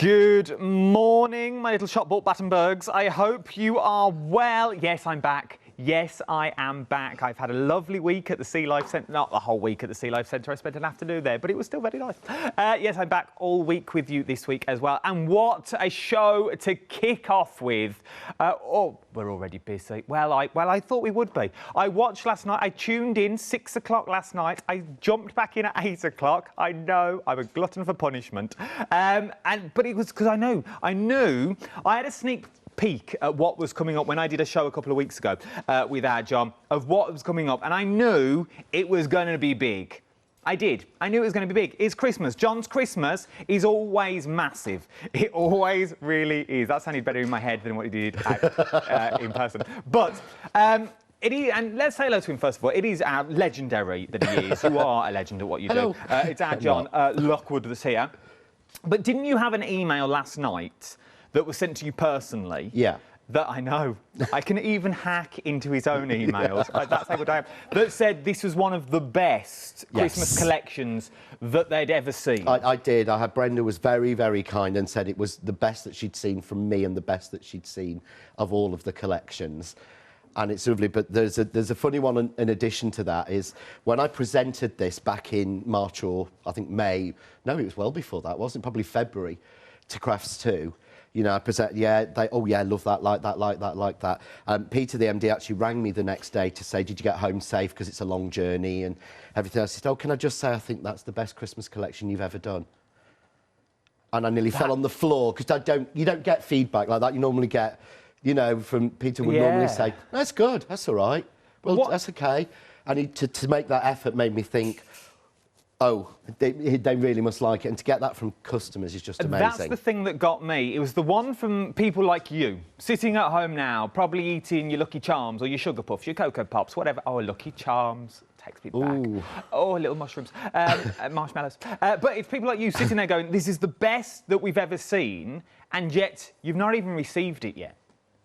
Good morning, my little shop bought Battenbergs. I hope you are well. Yes, I'm back. Yes, I am back. I've had a lovely week at the Sea Life Centre. Not the whole week at the Sea Life Centre. I spent an afternoon there, but it was still very nice. Yes, I'm back all week with you this week as well. And what a show to kick off with. Oh, we're already busy. Well, I thought we would be. I watched last night. I tuned in 6 o'clock last night. I jumped back in at 8 o'clock. I know I'm a glutton for punishment. But it was because I knew I had a sneak peek at what was coming up when I did a show a couple of weeks ago with our John of what was coming up, and I knew it was going to be big. I did. I knew it was going to be big. It's Christmas. John's Christmas is always massive. It always really is. That sounded better in my head than what he did in person. But it is, and let's say hello to him first of all. It is our legendary that he is. You are a legend at what you do. It's our John Lockwood that's here. But didn't you have an email last night that was sent to you personally? Yeah. That I know. I can even hack into his own emails. That's how good I am. That said this was one of the best Christmas collections that they'd ever seen. I did. Brenda was very, very kind and said it was the best that she'd seen from me and the best that she'd seen of all of the collections. And it's lovely, but there's a funny one in addition to that is when I presented this back in March or I think May, no, it was well before that, wasn't it? Probably February, to Crafts 2. You know, I present, love that, like that. Peter, the MD, actually rang me the next day to say, did you get home safe? Because it's a long journey and everything. I said, oh, can I just say I think that's the best Christmas collection you've ever done? And I nearly fell on the floor because you don't get feedback like that. You normally get, you know, from Peter would normally say, that's good, that's all right. Well, that's okay. And to make that effort made me think, oh, they really must like it. And to get that from customers is just amazing. That's the thing that got me. It was the one from people like you, sitting at home now, probably eating your Lucky Charms or your Sugar Puffs, your Cocoa Pops, whatever. Oh, Lucky Charms takes me back. Oh, little mushrooms, marshmallows. But it's people like you sitting there going, this is the best that we've ever seen, and yet you've not even received it yet.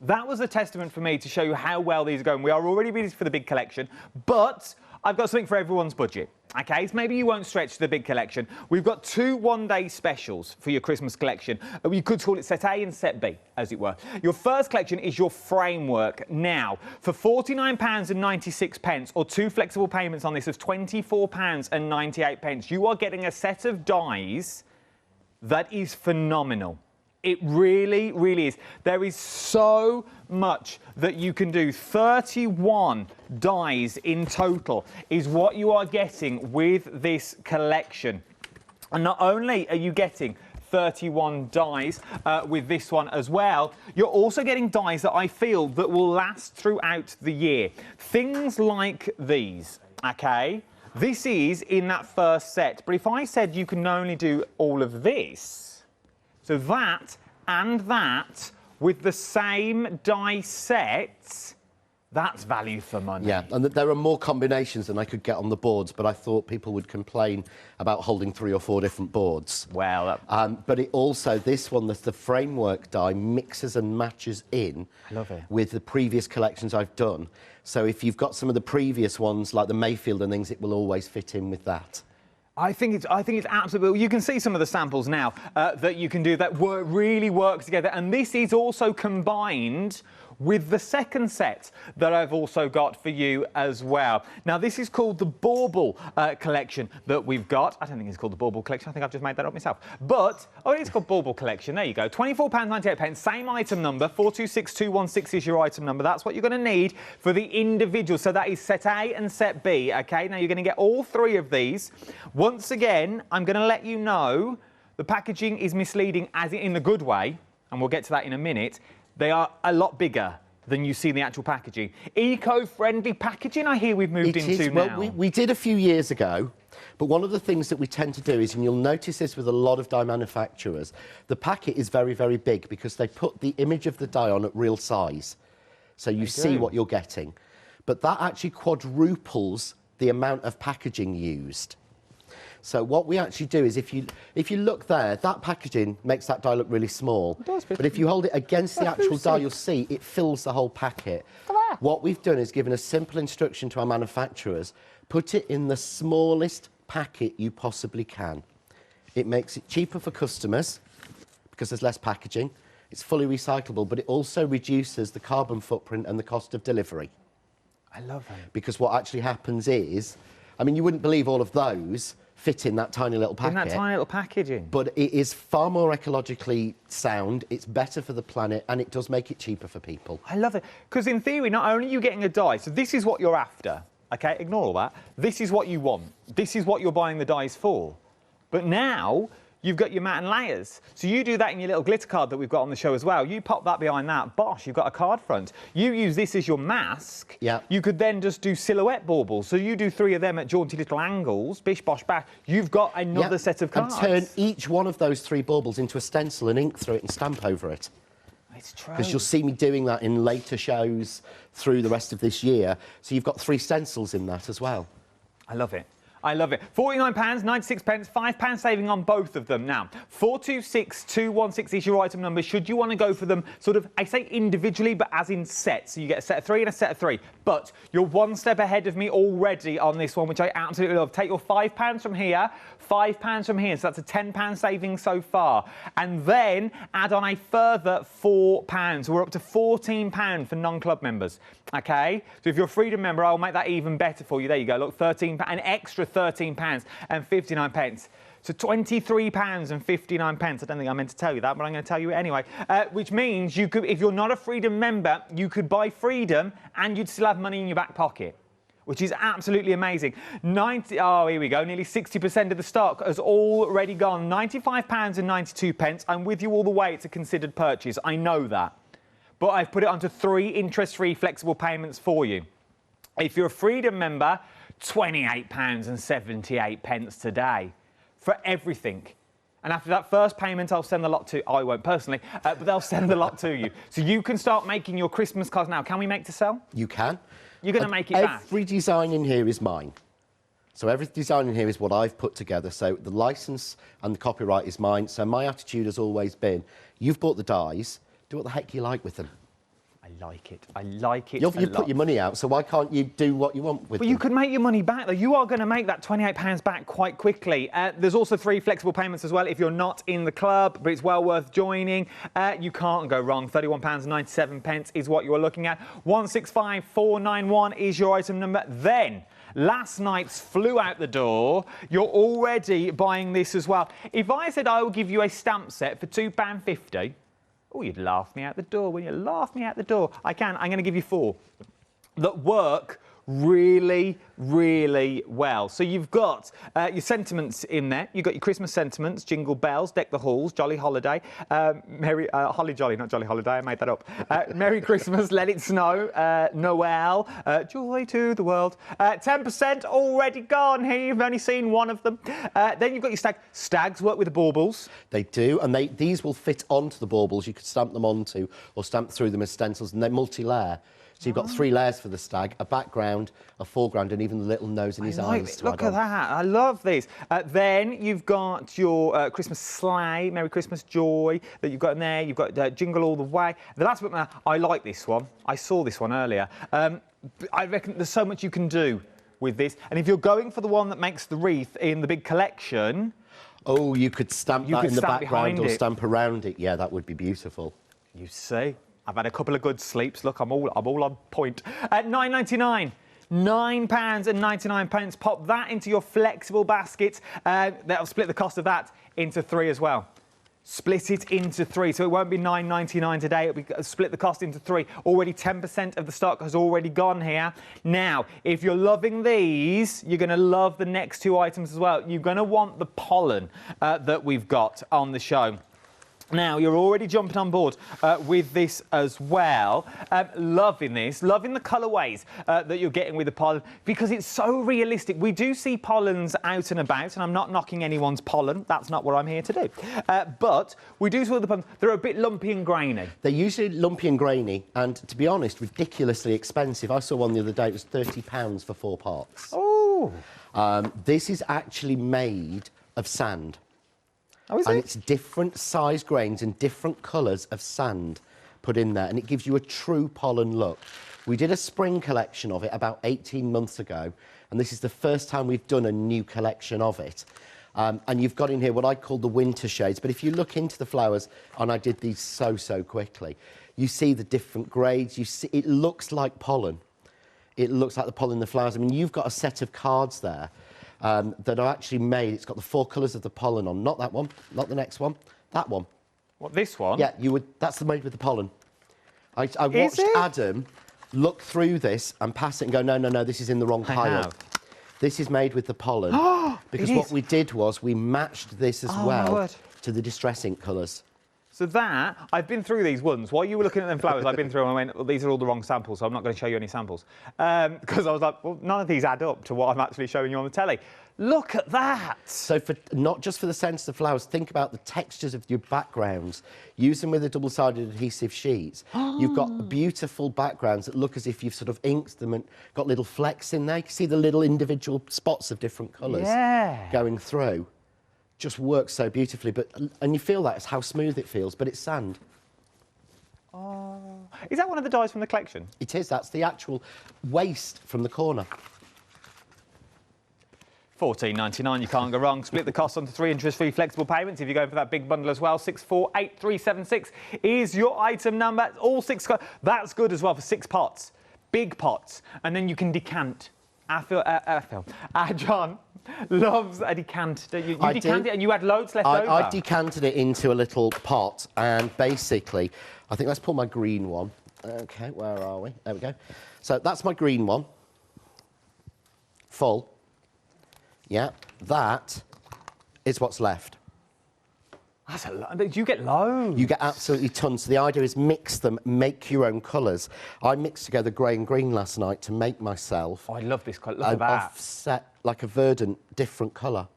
That was a testament for me to show you how well these are going. We are already busy for the big collection, but I've got something for everyone's budget. Okay, so maybe you won't stretch to the big collection. We've got 2 one-day specials for your Christmas collection. You could call it Set A and Set B, as it were. Your first collection is your framework. Now, for £49.96 or 2 flexible payments on this of £24.98, you are getting a set of dies that is phenomenal. It really, really is. There is so much that you can do. 31 dies in total is what you are getting with this collection. And not only are you getting 31 dies with this one as well, you're also getting dies that I feel that will last throughout the year. Things like these, okay? This is in that first set. But if I said you can only do all of this, so that and that with the same die set, that's value for money. Yeah, and there are more combinations than I could get on the boards, but I thought people would complain about holding 3 or 4 different boards. Well, but it also, this one, the framework die mixes and matches in with the previous collections I've done. So if you've got some of the previous ones, like the Mayfield and things, it will always fit in with that. I think it's absolutely. You can see some of the samples now that you can do that really work together, and this is also combined with the second set that I've also got for you as well. Now, this is called the Bauble collection that we've got. I don't think it's called the Bauble collection. I think I've just made that up myself. But, oh, it is called Bauble collection. There you go. £24.98, same item number. 426216 is your item number. That's what you're going to need for the individual. So that is set A and set B, OK? Now, you're going to get all 3 of these. Once again, I'm going to let you know the packaging is misleading as in the good way, and we'll get to that in a minute. They are a lot bigger than you see in the actual packaging. Eco-friendly packaging, I hear we've moved into now. Well, we did a few years ago, but one of the things that we tend to do is, and you'll notice this with a lot of die manufacturers, the packet is very, very big because they put the image of the die on at real size. So you see what you're getting. But that actually quadruples the amount of packaging used. So what we actually do is, if you look there, that packaging makes that die look really small. It does, but if you hold it against the actual die, you'll see it fills the whole packet. What we've done is given a simple instruction to our manufacturers: put it in the smallest packet you possibly can. It makes it cheaper for customers, because there's less packaging. It's fully recyclable, but it also reduces the carbon footprint and the cost of delivery. I love it. Because what actually happens is, I mean, you wouldn't believe all of those fit in that tiny little packet. In that tiny little packaging. But it is far more ecologically sound, it's better for the planet, and it does make it cheaper for people. I love it. Because in theory, not only are you getting a die, so this is what you're after, OK? Ignore all that. This is what you want. This is what you're buying the dies for. But now, you've got your matte and layers. So you do that in your little glitter card that we've got on the show as well. You pop that behind that, bosh, you've got a card front. You use this as your mask. Yeah. You could then just do silhouette baubles. So you do 3 of them at jaunty little angles, bish, bosh, bash. You've got another set of cards. And turn each one of those 3 baubles into a stencil and ink through it and stamp over it. It's true. Because you'll see me doing that in later shows through the rest of this year. So you've got 3 stencils in that as well. I love it. I love it. £49, 96 pence, £5 saving on both of them. Now, 426216 is your item number. Should you want to go for them sort of, I say individually, but as in sets. So you get a set of 3 and a set of 3. But you're 1 step ahead of me already on this one, which I absolutely love. Take your £5 from here, £5 from here. So that's a £10 saving so far. And then add on a further £4. We're up to £14 for non-club members. OK? So if you're a Freedom member, I'll make that even better for you. There you go. Look, £13, an extra £13 and 59 pence. So £23 and 59 pence. I don't think I meant to tell you that, but I'm going to tell you it anyway. Which means you could, if you're not a Freedom member, you could buy Freedom and you'd still have money in your back pocket, which is absolutely amazing. Oh, here we go. Nearly 60% of the stock has already gone. £95 and 92 pence. I'm with you all the way. It's a considered purchase. I know that. But I've put it onto 3 interest-free flexible payments for you. If you're a Freedom member, £28 and 78 pence today for everything. And after that first payment, I'll send the lot to... I won't personally, but they'll send the lot to you. So you can start making your Christmas cards now. Can we make to sell? You can. You're going to make it back? Every design in here is mine. So every design in here is what I've put together. So the licence and the copyright is mine. So my attitude has always been, you've bought the dies, do what the heck you like with them. I like it. I like it. You've put your money out, so why can't you do what you want with them? Well, you could make your money back, though. You are going to make that £28 back quite quickly. There's also 3 flexible payments as well if you're not in the club, but it's well worth joining. You can't go wrong. £31 97 pence is what you're looking at. 165491 is your item number. Then, last night's flew out the door. You're already buying this as well. If I said I will give you a stamp set for £2.50... oh, you'd laugh me out the door. Will you laugh me out the door? I can. I'm going to give you 4 that work really, really well. So you've got your sentiments in there. You've got your Christmas sentiments, Jingle Bells, Deck the Halls, Jolly Holiday, Holly Jolly, not Jolly Holiday, I made that up. Merry Christmas, Let It Snow, Noel, Joy to the World. 10% already gone here. You've only seen 1 of them. Then you've got your stag. Stags work with the baubles. They do, and these will fit onto the baubles. You could stamp them onto or stamp through them as stencils, and they're multi-layer. So you've got 3 layers for the stag, a background, a foreground, and even the little nose in his eyes. Look at that. I love these. Then you've got your Christmas sleigh, Merry Christmas Joy, that you've got in there. You've got Jingle All the Way. The last bit, I like this one. I saw this one earlier. I reckon there's so much you can do with this. And if you're going for the one that makes the wreath in the big collection... oh, you could stamp that in the background or stamp around it. Yeah, that would be beautiful. You see? I've had a couple of good sleeps. Look, I'm all on point. At £9.99. £9 and 99 pence. Pop that into your flexible basket. That'll split the cost of that into 3 as well. Split it into 3, so it won't be £9.99 today. It'll be split the cost into 3. Already 10% of the stock has already gone here. Now, if you're loving these, you're going to love the next 2 items as well. You're going to want the pollen that we've got on the show. Now, you're already jumping on board with this as well. Loving this, loving the colourways that you're getting with the pollen, because it's so realistic. We do see pollens out and about, and I'm not knocking anyone's pollen. That's not what I'm here to do. But we do see the pollens. They're a bit lumpy and grainy. They're usually lumpy and grainy, and to be honest, ridiculously expensive. I saw one the other day. It was £30 for 4 parts. Oh. This is actually made of sand. Oh, is and it? It's different size grains and different colours of sand put in there, and it gives you a true pollen look. We did a spring collection of it about 18 months ago, and this is the first time we've done a new collection of it. And you've got in here what I call the winter shades. But if you look into the flowers, and I did these so quickly, you see the different grades. You see, it looks like pollen. It looks like the pollen in the flowers. I mean, you've got a set of cards there that are actually made. It's got the 4 colours of the pollen on. Not that one, not the next one, that one. What, this one? Yeah, that's made with the pollen. I watched Adam look through this and pass it and go, no, this is in the wrong pile. This is made with the pollen. Because what we did was we matched this as well to the Distress Ink colours. So that, I've been through these ones. While you were looking at them flowers, I've been through and I went, well, these are all the wrong samples, so I'm not going to show you any samples. Because I was like, well, none of these add up to what I'm actually showing you on the telly. Look at that! So not just for the sensitive flowers, think about the textures of your backgrounds. Use them with the double-sided adhesive sheets. You've got beautiful backgrounds that look as if you've sort of inked them and got little flecks in there. You can see the little individual spots of different colours going through. Just works so beautifully, and you feel that's how smooth it feels, but it's sand. Oh. Is that one of the dies from the collection? It is. That's the actual waste from the corner. $14.99, you can't go wrong. Split the cost onto 3 interest-free flexible payments if you're going for that big bundle as well. 648376 is your item number. All 6. That's good as well for 6 pots, big pots, and then you can decant. John loves a decant. You decanted it and you had loads left over. I decanted it into a little pot, and basically, I think let's pull my green one. Okay, where are we? There we go. So that's my green one. Full. Yeah, that is what's left. That's a lot. You get loads. You get absolutely tons. So the idea is mix them, make your own colours. I mixed together grey and green last night to make myself. Oh, I love this colour. Look at that. Offset, like a verdant, different colour.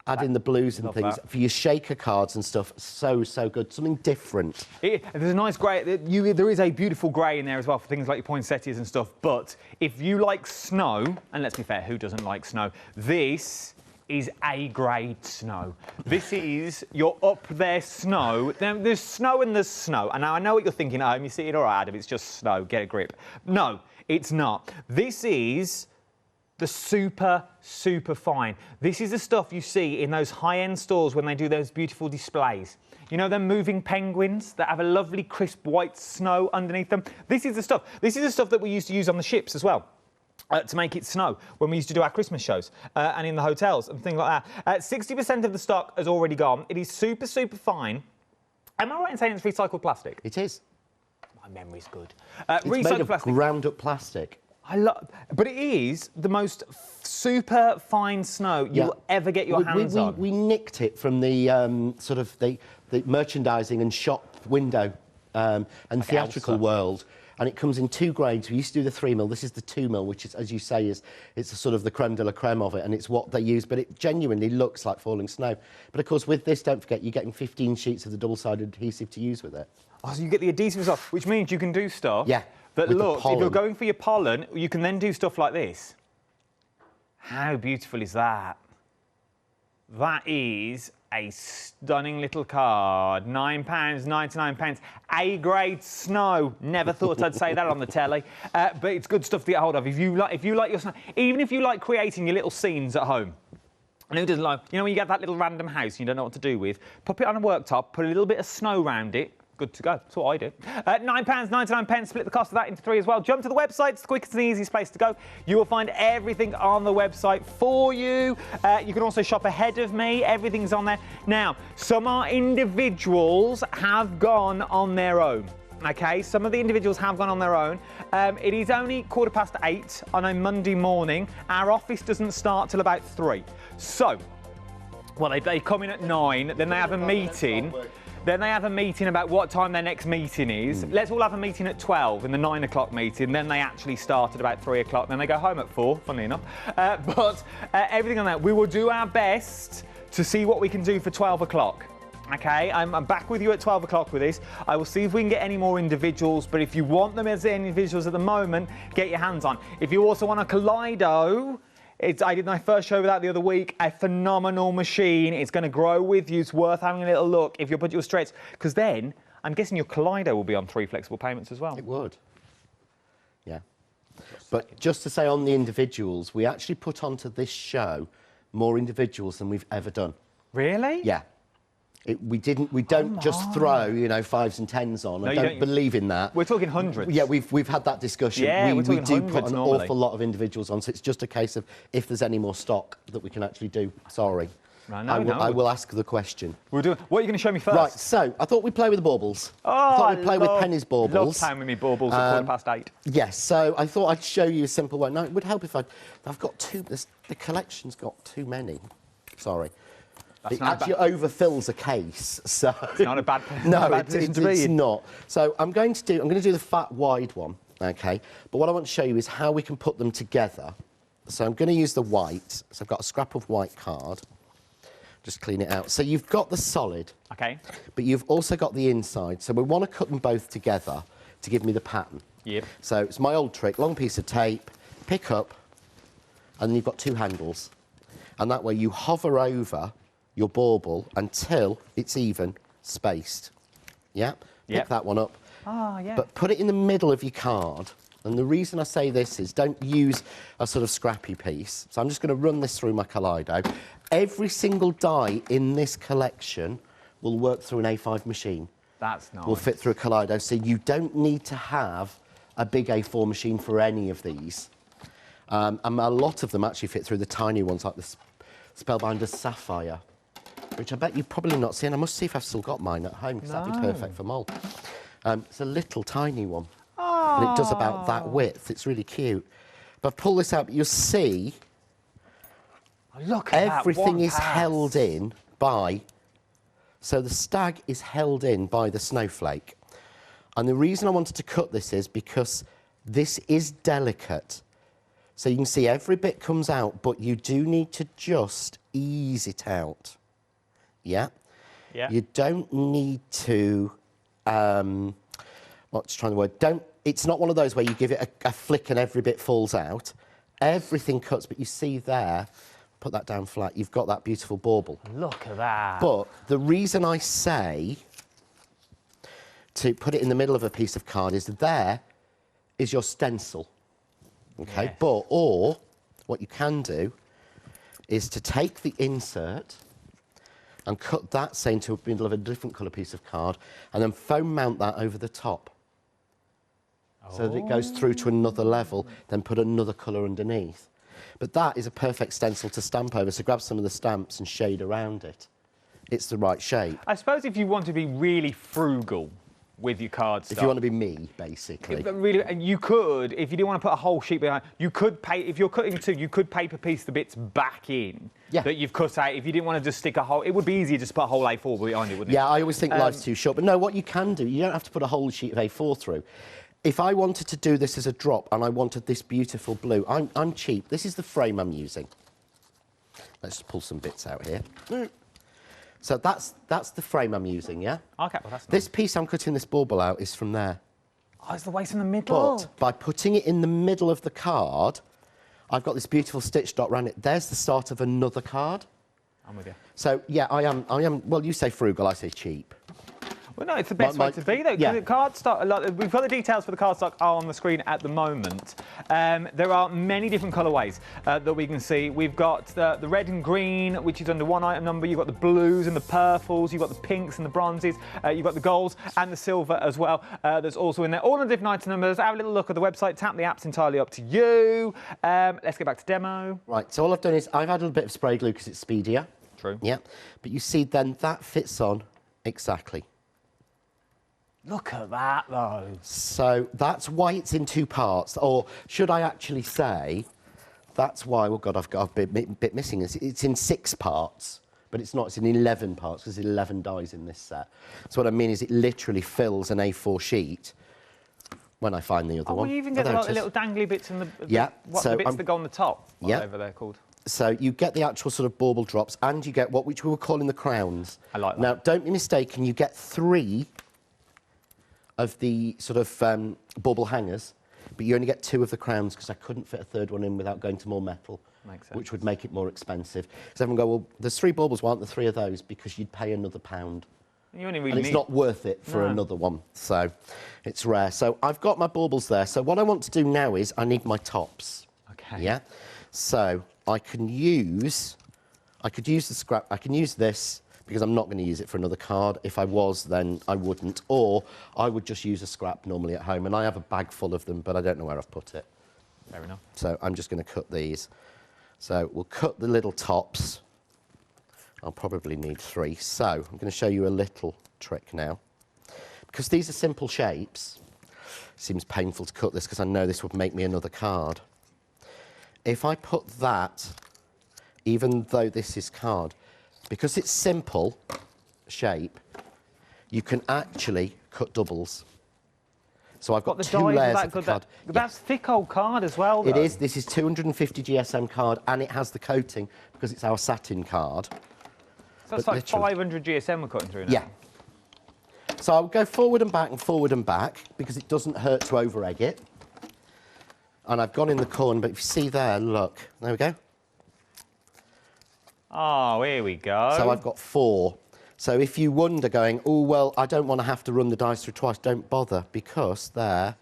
Add in the blues and things for your shaker cards and stuff. So good. Something different. There's a nice grey. There is a beautiful grey in there as well for things like your poinsettias and stuff. But if you like snow, and let's be fair, who doesn't like snow? This is A-grade snow. This is your up there snow. Now, there's snow and there's snow. And now I know what you're thinking at home. You see it, all right, Adam, it's just snow. Get a grip. No, it's not. This is the super fine. This is the stuff you see in those high-end stores when they do those beautiful displays. You know, them moving penguins that have a lovely crisp white snow underneath them? This is the stuff. This is the stuff that we used to use on the ships as well. To make it snow when we used to do our Christmas shows and in the hotels and things like that. 60% of the stock has already gone. It is super fine. Am I right in saying it's recycled plastic? It is. My memory's good. It's made of ground-up plastic. But it is the most super fine snow you'll ever get your hands on. We nicked it from the sort of the merchandising and shop window and theatrical world. And it comes in 2 grades. We used to do the 3mm. This is the 2mm, which is, as you say, it's a sort of the creme de la creme of it, and it's what they use. But it genuinely looks like falling snow. But of course, with this, don't forget, you're getting 15 sheets of the double-sided adhesive to use with it. Oh, so you get the adhesive as well, which means you can do stuff. Yeah. That looks. If you're going for your pollen, you can then do stuff like this. How beautiful is that? That is a stunning little card. £9.99. A-grade snow. Never thought I'd say that on the telly. But it's good stuff to get hold of. If you like your snow, even if you like creating your little scenes at home. And who doesn't like, you know, when you get that little random house and you don't know what to do with, pop it on a worktop, put a little bit of snow around it. Good to go. That's what I do. £9.99. Split the cost of that into 3 as well. Jump to the website. It's the quickest and easiest place to go. You will find everything on the website for you. You can also shop ahead of me. Everything's on there. Now, some of our individuals have gone on their own. Okay, some of the individuals have gone on their own. It is only 8:15 on a Monday morning. Our office doesn't start till about 3. So, well, they come in at 9, then they have a meeting. Then they have a meeting about what time their next meeting is. Let's all have a meeting at 12 in the 9 o'clock meeting. Then they actually start at about 3 o'clock. Then they go home at 4, funnily enough. But everything on that, we will do our best to see what we can do for 12 o'clock. Okay, I'm back with you at 12 o'clock with this. I will see if we can get any more individuals. But if you want them as individuals at the moment, get your hands on. If you also want a Kaleido, I did my first show with that the other week. A phenomenal machine. It's going to grow with you. It's worth having a little look if you put your straights. Because then, I'm guessing your Kaleido will be on 3 flexible payments as well. It would. Yeah. But just to say on the individuals, we actually put onto this show more individuals than we've ever done. Really? Yeah. We don't just throw, you know, 5s and 10s on. No, I don't believe in that. We're talking hundreds. Yeah, we've had that discussion. Yeah, we we're talking do put hundreds an normally. awful lot of individuals on, so it's just a case of if there's any more stock that we can actually do. Sorry. Right, I will ask the question. What are you going to show me first? Right, so I thought we'd play with the baubles. Oh, I thought we'd play with Penny's baubles. Love playing with me baubles at 8:15. Yes, so I thought I'd show you a simple way. Now, it would help if I've got the collection's got too many. Sorry. That's it actually overfills a case, so... It's not a bad, no, bad position to be it's in. not. So I'm going to do the fat wide one, okay? But what I want to show you is how we can put them together. So I'm going to use the white. So I've got a scrap of white card. Just clean it out. So you've got the solid. Okay. But you've also got the inside. So we want to cut them both together to give me the pattern. Yep. So it's my old trick, long piece of tape, pick up, and then you've got 2 handles. And that way you hover over your bauble until it's even spaced. Yeah? Yep. Pick that one up. Ah, yeah. But put it in the middle of your card. And the reason I say this is don't use a sort of scrappy piece. So I'm just going to run this through my Kaleido. Every single die in this collection will work through an A5 machine. That's nice. Will fit through a Kaleido. So you don't need to have a big A4 machine for any of these. And a lot of them actually fit through the tiny ones like the Spellbinder's Sapphire, which I bet you've probably not seen. I must see if I've still got mine at home, because that'd be perfect for Mole. It's a little tiny one. Oh. And it does about that width. It's really cute. But I've pulled this out, but you'll see Look at everything that, is held in by... So the stag is held in by the snowflake. And the reason I wanted to cut this is because this is delicate. So you can see every bit comes out, but you do need to just ease it out. Yeah? Yeah. You don't need to, what's trying the word? It's not one of those where you give it a flick and every bit falls out. Everything cuts, but you see there, put that down flat, you've got that beautiful bauble. Look at that. But the reason I say to put it in the middle of a piece of card is there is your stencil. Okay, Yes. or what you can do is to take the insert and cut that, say, into the middle of a different colour piece of card, and then foam mount that over the top. So that it goes through to another level, then put another colour underneath. But that is a perfect stencil to stamp over, so grab some of the stamps and shade around it. It's the right shape. I suppose if you want to be really frugal with your card stock. If you want to be me, basically. Really, and you could, if you didn't want to put a whole sheet behind, you could if you're cutting 2, you could paper piece the bits back in that you've cut out. If you didn't want to just stick a whole, it would be easier just to put a whole A4 behind it, wouldn't it? Yeah, I always think life's too short. But no, what you can do, you don't have to put a whole sheet of A4 through. If I wanted to do this as a drop and I wanted this beautiful blue, I'm cheap. This is the frame I'm using. Let's just pull some bits out here. So that's the frame I'm using, yeah? Okay, well, that's nice. This piece I'm cutting this bauble out is from there. Oh, it's the waist in the middle. But by putting it in the middle of the card, I've got this beautiful stitch dot around it. There's the start of another card. I'm with you. So, yeah, I am, well, you say frugal, I say cheap. Well, no, it's the best way to be, though. Yeah. The card stock, we've got the details for the card stock are on the screen at the moment. There are many different colourways that we can see. We've got the red and green, which is under one item number. You've got the blues and the purples. You've got the pinks and the bronzes. You've got the golds and the silver as well. That's also in there. All on different item numbers. Have a little look at the website. Tap the app's entirely up to you. Let's get back to demo. Right, so all I've done is I've added a bit of spray glue because it's speedier. True. Yeah, but you see then that fits on exactly. Look at that, though. So that's why it's in 2 parts, or should I actually say, that's why, oh God, I've got a bit missing. It's in 6 parts, but it's not, it's in 11 parts, because there's 11 dies in this set. So what I mean is it literally fills an A4 sheet when I find the other one. Oh, you even get the little dangly bits and the bits that go on the top, whatever they're called. So you get the actual sort of bauble drops, and you get which we were calling the crowns. I like that. Now, don't be mistaken, you get 3 of the sort of bauble hangers, but you only get 2 of the crowns because I couldn't fit a 3rd one in without going to more metal, which would make it more expensive. So everyone go, well, there's 3 baubles, why aren't there 3 of those? Because you'd pay another £1. You only really and it's not worth it for another one, so it's rare. So I've got my baubles there. So what I want to do now is I need my tops. Okay. Yeah. So I can use I could use the scrap. I can use this because I'm not going to use it for another card. If I was, then I wouldn't. Or I would just use a scrap normally at home. And I have a bag full of them, but I don't know where I've put it. Fair enough. So I'm just going to cut these. So we'll cut the little tops. I'll probably need 3. So I'm going to show you a little trick now. Because these are simple shapes, seems painful to cut this because I know this would make me another card. If I put that, even though this is card, because it's simple shape, you can actually cut doubles. So I've got 2 layers of the card. That's thick old card as well, though. It is. This is 250 GSM card, and it has the coating because it's our satin card. So that's like 500 GSM we're cutting through now. Yeah. So I'll go forward and back because it doesn't hurt to over-egg it. And I've gone in the corner, but if you see there, look, there we go. Oh, here we go. So I've got 4. So if you wonder going, oh, well, I don't want to have to run the dice through twice, don't bother because there.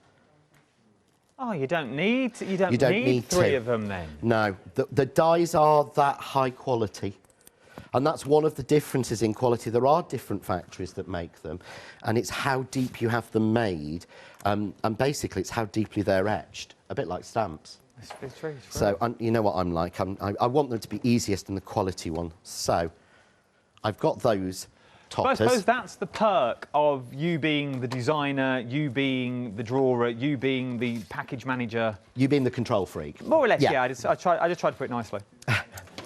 Oh, you don't need 3 of them then. No, the dies are that high quality. And that's one of the differences in quality. There are different factories that make them, and it's how deep you have them made, and basically it's how deeply they're etched, a bit like stamps. It's true. So you know what I'm like. I want them to be easiest and the quality one. So I've got those toppers. But I suppose that's the perk of you being the designer, you being the drawer, you being the package manager. You being the control freak. More or less, yeah. I just tried to put it nicely.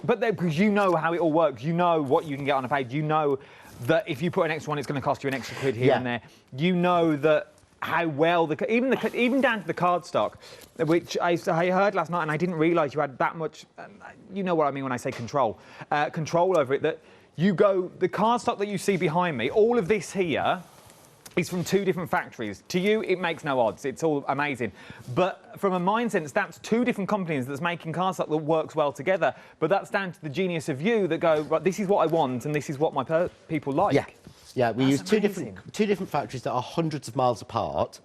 But because you know how it all works, you know what you can get on a page, you know that if you put an extra one, it's going to cost you an extra quid here and there. You know that how well even down to the cardstock, which I heard last night, and I didn't realise you had that much. You know what I mean when I say control over it. That the cardstock that you see behind me, all of this here is from 2 different factories. To you, it makes no odds. It's all amazing. But from a mind sense, that's 2 different companies that's making cardstock that works well together. But that's down to the genius of you that go, right, this is what I want and this is what my people like. Yeah. We use two different factories that are hundreds of miles apart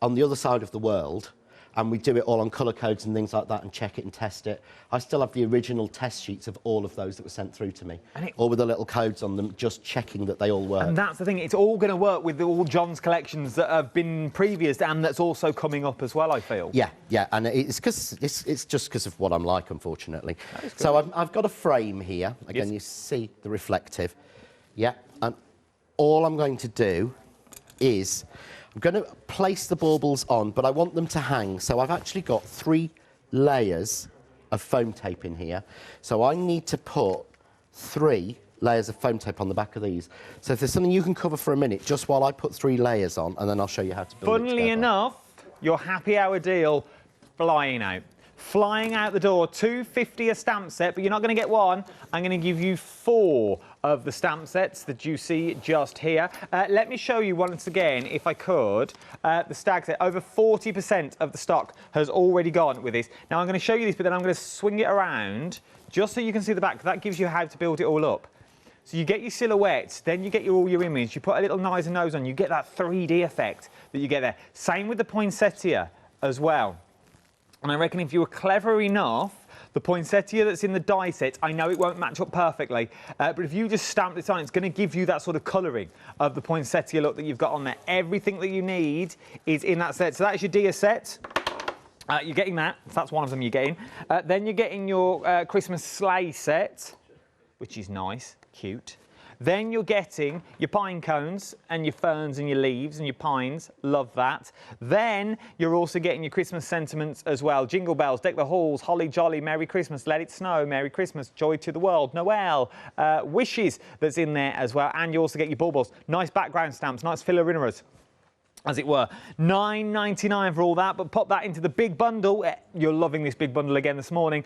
on the other side of the world. And we do it all on colour codes and things like that and check it and test it. I still have the original test sheets of all of those that were sent through to me. All with the little codes on them, just checking that they all work. And that's the thing, it's all going to work with all John's collections that have been previous and that's also coming up as well, I feel. Yeah, and it's just because of what I'm like, unfortunately. So I've got a frame here. Again, you see the reflective. Yeah, and all I'm going to do is I'm going to place the baubles on, but I want them to hang. So I've actually got 3 layers of foam tape in here. So I need to put 3 layers of foam tape on the back of these. So if there's something you can cover for a minute, just while I put 3 layers on, and then I'll show you how to build it together. Funnily enough, your happy hour deal flying out the door, $2.50 a stamp set, but you're not going to get 1. I'm going to give you 4 of the stamp sets that you see just here. Let me show you once again, if I could, the stag set. Over 40% of the stock has already gone with this. Now I'm going to show you this, but then I'm going to swing it around just so you can see the back. That gives you how to build it all up. So you get your silhouettes, then you get all your image, you put a little eyes and nose on, you get that 3D effect that you get there. Same with the poinsettia as well. And I reckon if you were clever enough, the poinsettia that's in the die set, I know it won't match up perfectly, but if you just stamp this on, it's going to give you that sort of colouring of the poinsettia look that you've got on there. Everything that you need is in that set. So that's your Dia set. You're getting that. That's one of them you're getting. Then you're getting your Christmas sleigh set, which is nice, cute. Then you're getting your pine cones and your ferns and your leaves and your pines. Love that. Then you're also getting your Christmas sentiments as well. Jingle bells, deck the halls, holly jolly, Merry Christmas, let it snow, Merry Christmas, joy to the world, Noel, wishes that's in there as well. And you also get your baubles. Nice background stamps, nice fillerinas, as it were. $9.99 for all that, but pop that into the big bundle. You're loving this big bundle again this morning.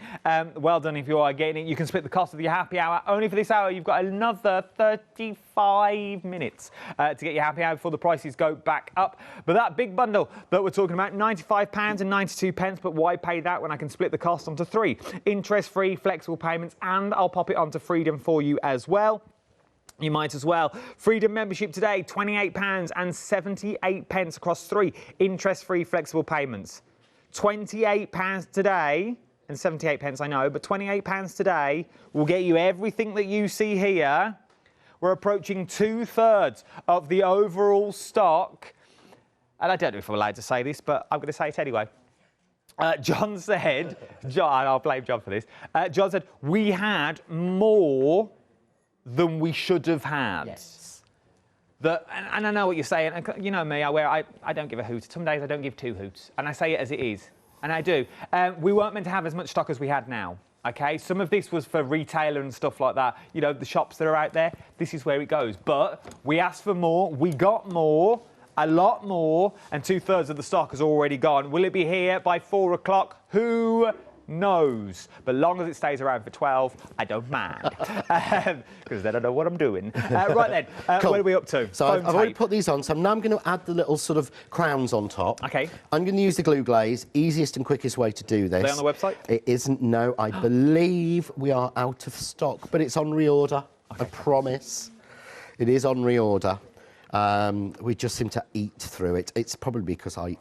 Well done if you are getting it. You can split the cost of your happy hour. Only for this hour, you've got another 35 minutes to get your happy hour before the prices go back up. But that big bundle that we're talking about, £95 and 92 pence, but why pay that when I can split the cost onto 3 interest-free, flexible payments, and I'll pop it onto Freedom for you as well. You might as well. Freedom membership today, £28 and 78 pence across 3 interest-free flexible payments. £28 today £28, I know, but £28 today will get you everything that you see here. We're approaching 2/3 of the overall stock. And I don't know if I'm allowed to say this, but I'm going to say it anyway. John said, John, I'll blame John for this. John said, we had more than we should have had. Yes. And I know what you're saying. And you know me, I don't give a hoot. Some days I don't give two hoots. And I say it as it is. And I do. We weren't meant to have as much stock as we had now. OK, some of this was for retailer and stuff like that. You know, the shops that are out there, this is where it goes. But we asked for more. We got more. A lot more, and 2/3 of the stock has already gone. Will it be here by 4 o'clock? Who knows? But long as it stays around for 12, I don't mind. Because then I know what I'm doing. Right then, Cool. what are we up to? So I've already put these on, so now I'm going to add the little sort of crowns on top. OK. I'm going to use the glue glaze, easiest and quickest way to do this. Are they on the website? It isn't, no. I believe we are out of stock, but it's on reorder, I promise. It is on reorder. We just seem to eat through it. It's probably because I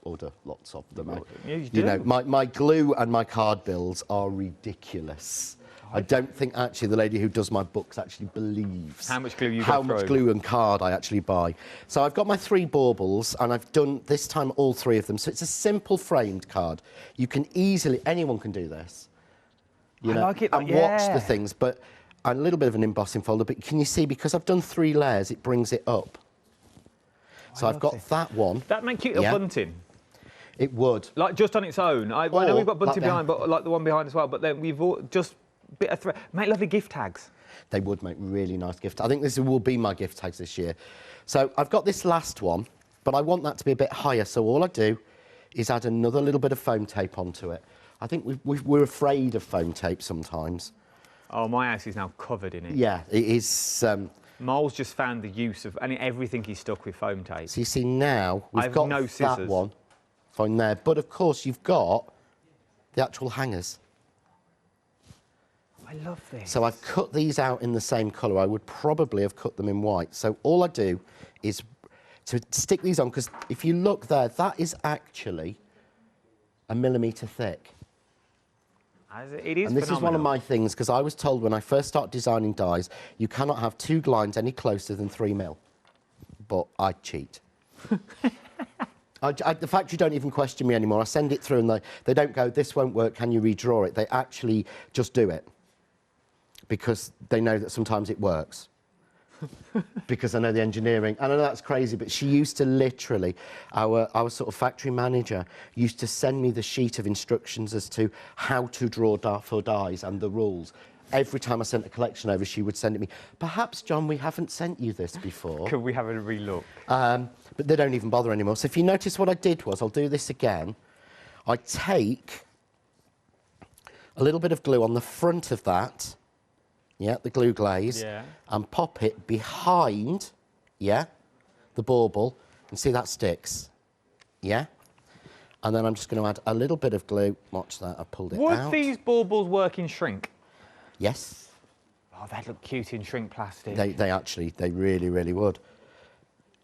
order lots of them. Yeah, you You do. know, my glue and my card bills are ridiculous. I don't think actually the lady who does my books actually believes How much glue you how go much through. glue and card I actually buy. So I've got my 3 baubles and I've done this time all 3 of them. So it's a simple framed card. You can easily, anyone can do this. You I know, like it, and yeah. watch the things, but a little bit of an embossing folder, but can you see, because I've done 3 layers, it brings it up. So I've got that one. That make cute little bunting. It would. Like just on its own. I know we've got bunting like behind, but like the one behind as well. But then we've all just bit of thread. Make lovely gift tags. They would make really nice gift. I think this will be my gift tags this year. So I've got this last one, but I want that to be a bit higher. So all I do is add another little bit of foam tape onto it. I think we're afraid of foam tape sometimes. Oh, my house is now covered in it. Yeah, it is. Miles just found the use of everything he's stuck with foam tape. So you see now we've I've got no that scissors. one fine there, but of course you've got the actual hangers. I love this. So I've cut these out in the same colour. I would probably have cut them in white. So all I do is to stick these on, because if you look there, that is actually a millimetre thick. It is And this is one of my things, because I was told when I first started designing dies, you cannot have 2 lines any closer than 3 mil. But I cheat. The factory don't even question me anymore. I send it through and they don't go, this won't work, can you redraw it? They actually just do it. Because they know that sometimes it works. Because I know the engineering. I know that's crazy, but she used to literally, our sort of factory manager used to send me the sheet of instructions as to how to draw for dies and the rules. Every time I sent a collection over, she would send it me. Perhaps, John, we haven't sent you this before. Could we have a relook? But they don't even bother anymore. So if you notice what I did was, I'll do this again. I take a little bit of glue on the front of that. Yeah, the glue glaze, Yeah. and pop it behind, yeah, the bauble, and see that sticks, yeah? And then I'm just going to add a little bit of glue. Watch that, I pulled it out. Would these baubles work in shrink? Yes. Oh, they'd look cute in shrink plastic. They really, really would.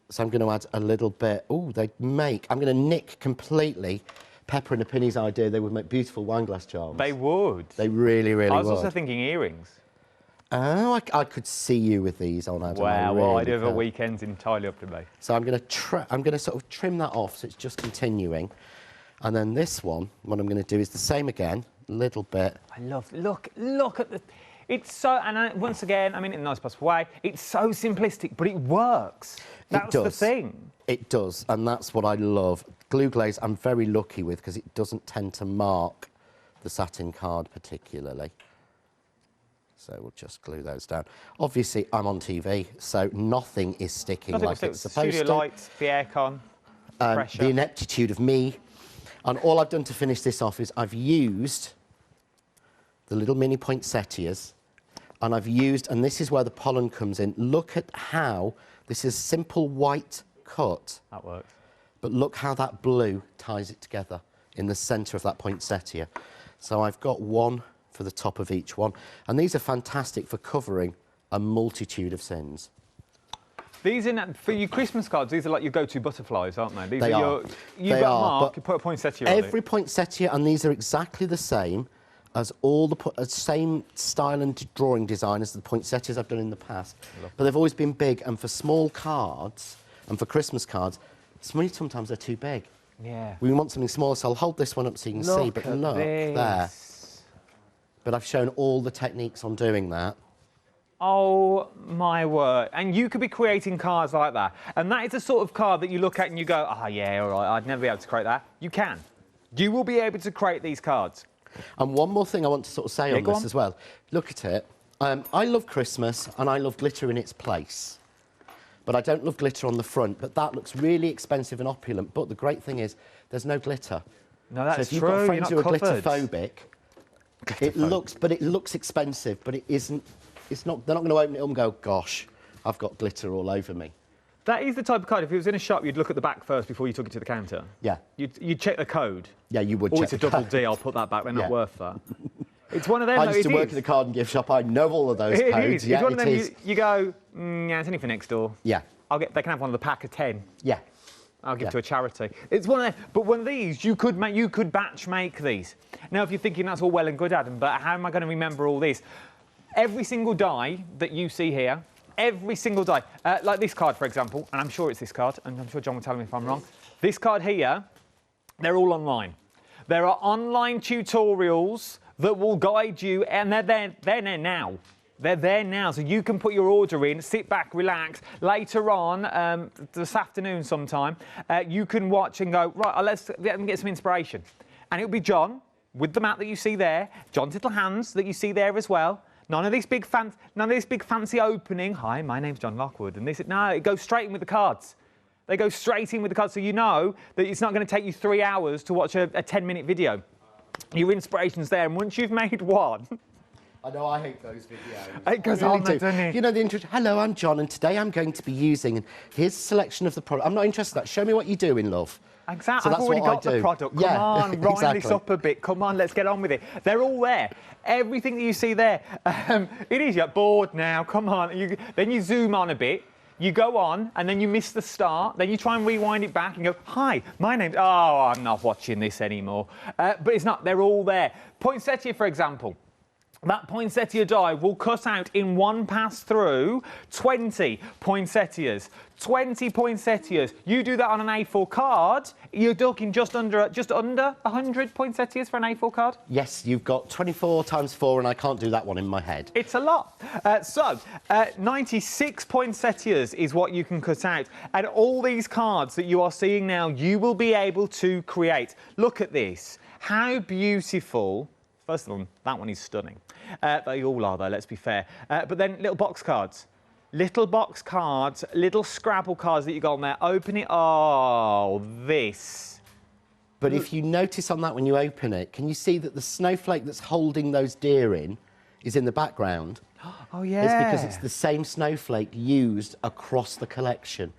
So I'm going to add a little bit. Oh, I'm going to nick completely Pepper and a Pinny's idea. They would make beautiful wine glass charms. They would. They really, really would. I was also thinking earrings. Oh, I could see you with these on. Adam. Wow, what I do over could. weekends entirely up to me. So I'm going to sort of trim that off, so it's just continuing. And then this one, what I'm going to do is the same again, a little bit. I love, look at the, it's so, and once again, I mean it in a nice possible way, it's so simplistic, but it works. That's the thing. It does, and that's what I love. Glue glaze, I'm very lucky with, because it doesn't tend to mark the satin card particularly. So we'll just glue those down. Obviously, I'm on TV, so nothing is sticking like it's supposed studio to. lights, the aircon, pressure. The ineptitude of me. And all I've done to finish this off is I've used the little mini poinsettias, and and this is where the pollen comes in. Look at how this is simple white cut. That works. But look how that blue ties it together in the centre of that poinsettia. So I've got one for the top of each one. And these are fantastic for covering a multitude of sins. These are, for your Christmas cards, these are like your go-to butterflies, aren't they? These They are. are. You've They got a are, mark, but you put a poinsettia on it. Every poinsettia, and these are exactly the same as all the same style and drawing design as the poinsettias I've done in the past. But they've always been big, and for small cards and for Christmas cards, sometimes they're too big. Yeah. We want something smaller, so I'll hold this one up so you can see. But look there. But I've shown all the techniques on doing that. Oh my word. And you could be creating cards like that. And that is the sort of card that you look at and you go, ah, yeah, all right, I'd never be able to create that. You can. You will be able to create these cards. And one more thing I want to sort of say on this as well. Look at it. I love Christmas and I love glitter in its place. But I don't love glitter on the front. But that looks really expensive and opulent. But the great thing is, there's no glitter. No, that's true. So if you've true. got friends who are Covered. glitterphobic, it looks expensive, but it isn't. It's not. They're not going to open it up and go, gosh, I've got glitter all over me. That is the type of card, if it was in a shop, you'd look at the back first before you took it to the counter. Yeah. You'd check the code. Yeah, you would Oh, check it's a the double code. D, I'll put that back, they're not Yeah. worth that. It's one of them, I though, used to it work is. in a card and gift shop. I know all of those It codes. is. Yeah, It's one of it them, is. you go, yeah, it's only for next door. Yeah. They can have one of the pack of 10. Yeah. I'll give Yeah. to a charity. It's one of them, but one of these, you could batch make these. Now, if you're thinking that's all well and good, Adam, but how am I going to remember all this? Every single die that you see here, every single die, like this card, for example, and I'm sure it's this card, and I'm sure John will tell me if I'm wrong. This card here, they're all online. There are online tutorials that will guide you, and they're there now. They're there now, so you can put your order in, sit back, relax. Later on, this afternoon sometime, you can watch and go, right, let me get some inspiration. And it'll be John, with the mat that you see there, John's little hands that you see there as well. None of this big fancy opening. Hi, my name's John Lockwood, and this. No, it goes straight in with the cards. They go straight in with the cards, so you know that it's not going to take you 3 hours to watch a 10-minute video. Your inspiration's there, and once you've made one. I know, I hate those videos. It goes I really on, do. doesn't it? You know, the intro, hello, I'm John, and today I'm going to be using, and here's a selection of the product. I'm not interested in that. Show me what you do in love. Exactly. So I've that's already what I got the do. product. Come Yeah, on, rhyme exactly. this up a bit. Come on, let's get on with it. They're all there. Everything that you see there. It is, you're bored now. Come on. Then you zoom on a bit. You go on, and then you miss the start. Then you try and rewind it back and go, hi, my name's... Oh, I'm not watching this anymore. But it's not. They're all there. Poinsettia, for example. That poinsettia die will cut out in one pass through 20 poinsettias. 20 poinsettias. You do that on an A4 card, you're talking just under 100 poinsettias for an A4 card? Yes, you've got 24 times 4, and I can't do that one in my head. It's a lot. 96 poinsettias is what you can cut out. And all these cards that you are seeing now, you will be able to create. Look at this. How beautiful. First of all, that one is stunning. They all are, though, let's be fair. But then little box cards. Little box cards, little Scrabble cards that you got on there. Open it. Oh, this. But if you notice on that when you open it, can you see that the snowflake that's holding those deer in is in the background? Oh, yeah. It's because it's the same snowflake used across the collection,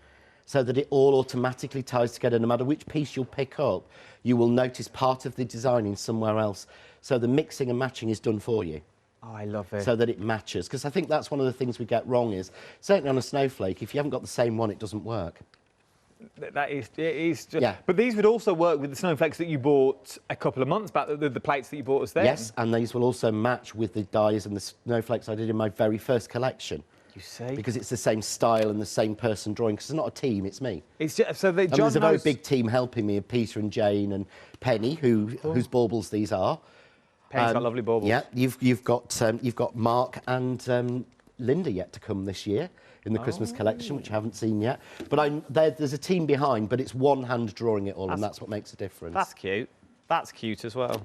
so that it all automatically ties together. No matter which piece you'll pick up, you will notice part of the designing somewhere else. So the mixing and matching is done for you. Oh, I love it. So that it matches. Because I think that's one of the things we get wrong is, certainly on a snowflake, if you haven't got the same one, it doesn't work. It is just, Yeah. But these would also work with the snowflakes that you bought a couple of months back, the plates that you bought us then. Yes, and these will also match with the dies and the snowflakes I did in my very first collection. You see? Because it's the same style and the same person drawing, because it's not a team, it's me. It's just, so And there's a very big team helping me, Peter and Jane and Penny, whose baubles these are. Penny's got lovely baubles. Yeah, you've got Mark and Linda yet to come this year in the Christmas collection, which I haven't seen yet. But there's a team behind, but it's one hand drawing it all, and that's what makes a difference. That's cute. That's cute as well.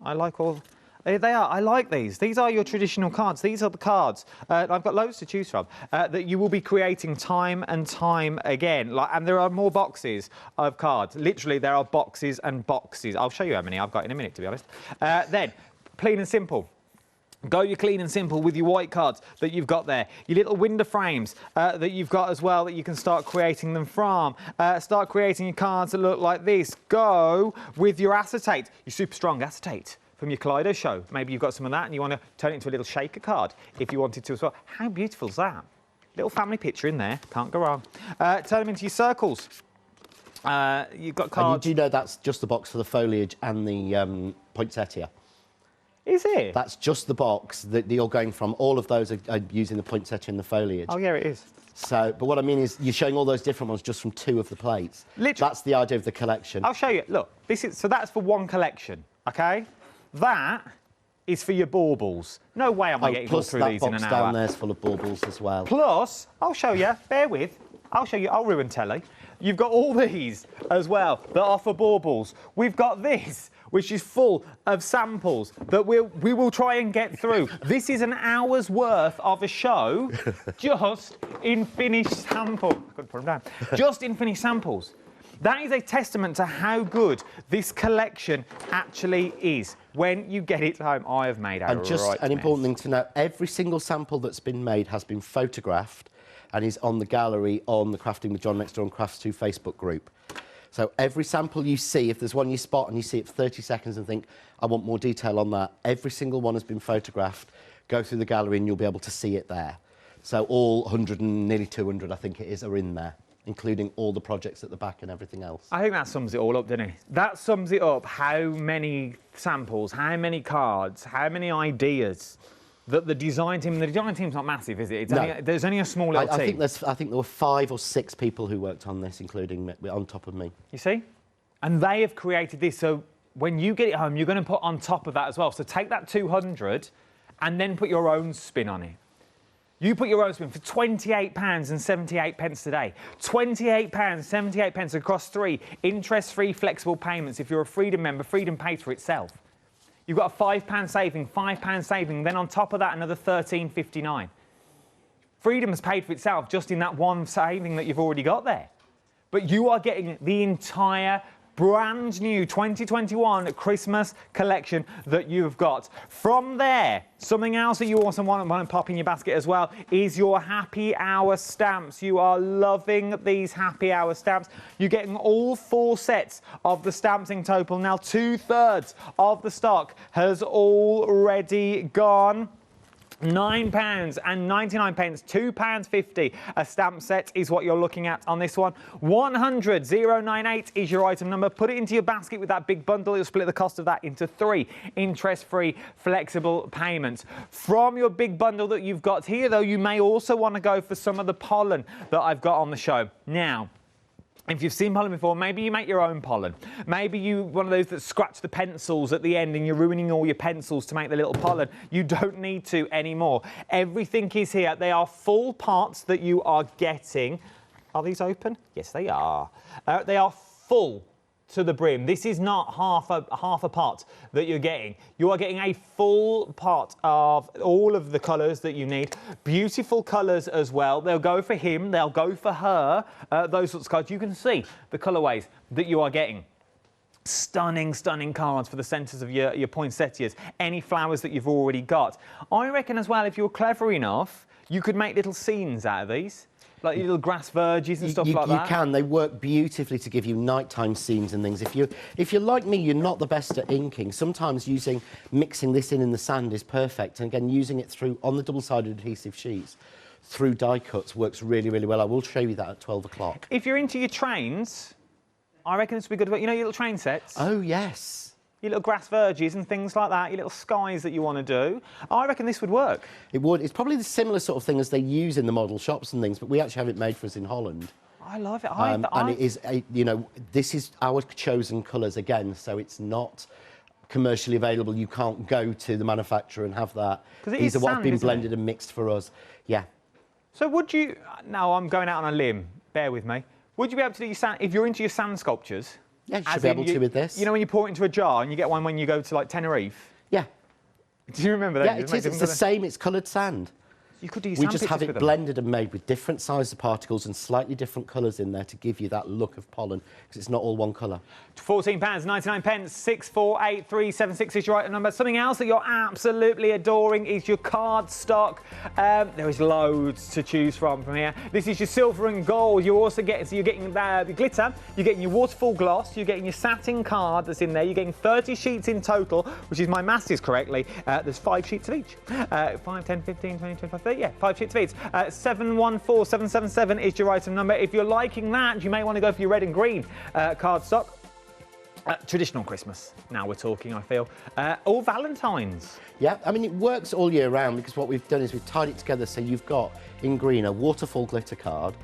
I like all... They are. I like these. These are your traditional cards. These are the cards. I've got loads to choose from that you will be creating time and time again. And there are more boxes of cards. Literally, there are boxes and boxes. I'll show you how many I've got in a minute, to be honest. Then, plain and simple. Go your clean and simple with your white cards that you've got there. Your little window frames that you've got as well that you can start creating them from. Start creating your cards that look like this. Go with your acetate, your super strong acetate from your Kaleido show. Maybe you've got some of that and you want to turn it into a little shaker card if you wanted to as well. How beautiful is that? Little family picture in there. Can't go wrong. Turn them into your circles. You've got cards. And you do know that's just the box for the foliage and the poinsettia. Is it? That's just the box that you're going from. All of those are using the poinsettia and the foliage. Oh, yeah, it is. So, but what I mean is you're showing all those different ones just from 2 of the plates. Literally. That's the idea of the collection. I'll show you. Look, so that's for one collection, okay? That is for your baubles. No way am I getting all through these in an hour. Plus that box down there's full of baubles as well. Plus, I'll show you, bear with, I'll show you, I'll ruin telly. You've got all these as well that are for baubles. We've got this, which is full of samples that we will try and get through. This is an hour's worth of a show just in finished samples. I couldn't put them down. Just in finished samples. That is a testament to how good this collection actually is. When you get it home, I have made a And just right an important mess. thing to know, every single sample that's been made has been photographed and is on the gallery on the Crafting with John Next Door and Crafts 2 Facebook group. So every sample you see, if there's one you spot and you see it for 30 seconds and think, I want more detail on that, every single one has been photographed. Go through the gallery and you'll be able to see it there. So all 100 and nearly 200, I think it is, are in there, including all the projects at the back and everything else. I think that sums it all up, doesn't it? That sums it up, how many samples, how many cards, how many ideas that the design team's not massive, is it? It's No. there's only a small little team. I think there were 5 or 6 people who worked on this, including me, on top of me. You see? And they have created this, so when you get it home, you're going to put on top of that as well. So take that 200 and then put your own spin on it. You put your own spin for £28.78 today. £28.78 across 3 interest-free flexible payments. If you're a Freedom member, Freedom pays for itself. You've got a £5 saving, £5 saving, then on top of that, another £13.59. Freedom has paid for itself just in that one saving that you've already got there. But you are getting the entire brand new 2021 Christmas collection that you've got. From there, something else that you also want to pop in your basket as well is your happy hour stamps. You are loving these happy hour stamps. You're getting all 4 sets of the stamps in total. Now 2/3 of the stock has already gone. £9.99, £2.50 a stamp set is what you're looking at on this one. 100,098 is your item number. Put it into your basket with that big bundle. You'll split the cost of that into 3 interest-free flexible payments. From your big bundle that you've got here, though, you may also want to go for some of the pollen that I've got on the show. Now, if you've seen pollen before, maybe you make your own pollen. Maybe you one of those that scratch the pencils at the end and you're ruining all your pencils to make the little pollen. You don't need to anymore. Everything is here. They are full parts that you are getting. Are these open? Yes, they are. They are full to the brim. This is not half a pot that you're getting. You are getting a full pot of all of the colours that you need. Beautiful colours as well. They'll go for him, they'll go for her, those sorts of cards. You can see the colourways that you are getting. Stunning, stunning cards for the centres of your poinsettias. Any flowers that you've already got. I reckon as well, if you're clever enough, you could make little scenes out of these. Like your little grass verges and stuff like that. You can. They work beautifully to give you nighttime scenes and things. If you're like me, you're not the best at inking. Sometimes mixing this in the sand is perfect. And again, using it on the double-sided adhesive sheets through die cuts works really, really well. I will show you that at 12 o'clock. If you're into your trains, I reckon this would be good. You know your little train sets? Oh, yes. Your little grass verges and things like that, your little skies that you want to do. I reckon this would work. It would. It's probably the similar sort of thing as they use in the model shops and things, but we actually have it made for us in Holland. I love it. And it is, this is our chosen colours again, so it's not commercially available. You can't go to the manufacturer and have that. These are what have been blended and mixed for us. Yeah. So would you... Now, I'm going out on a limb. Bear with me. Would you be able to do your sand... If you're into your sand sculptures... Yeah, you should be able to with this. You know when you pour it into a jar and you get one when you go to, like, Tenerife? Yeah. Do you remember that? Yeah, it is. It's the same. It's coloured sand. You could do your We sand just have pictures it blended and made with different sizes of particles and slightly different colours in there to give you that look of pollen, because it's not all one colour. £14.99, 648376 is your item number. Something else that you're absolutely adoring is your card stock. There is loads to choose from here. This is your silver and gold. You also get, so you're getting the glitter, you're getting your waterfall gloss, you're getting your satin card that's in there, you're getting 30 sheets in total, which is my maths is correctly. There's 5 sheets of each. 5, 10, 15, 20, 25, 30. Yeah, 5 sheets of each. 714777 is your item number. If you're liking that, you may want to go for your red and green cardstock. Traditional Christmas. Now we're talking, I feel. Or Valentine's. Yeah, I mean, it works all year round because what we've done is we've tied it together so you've got in green a waterfall glitter card,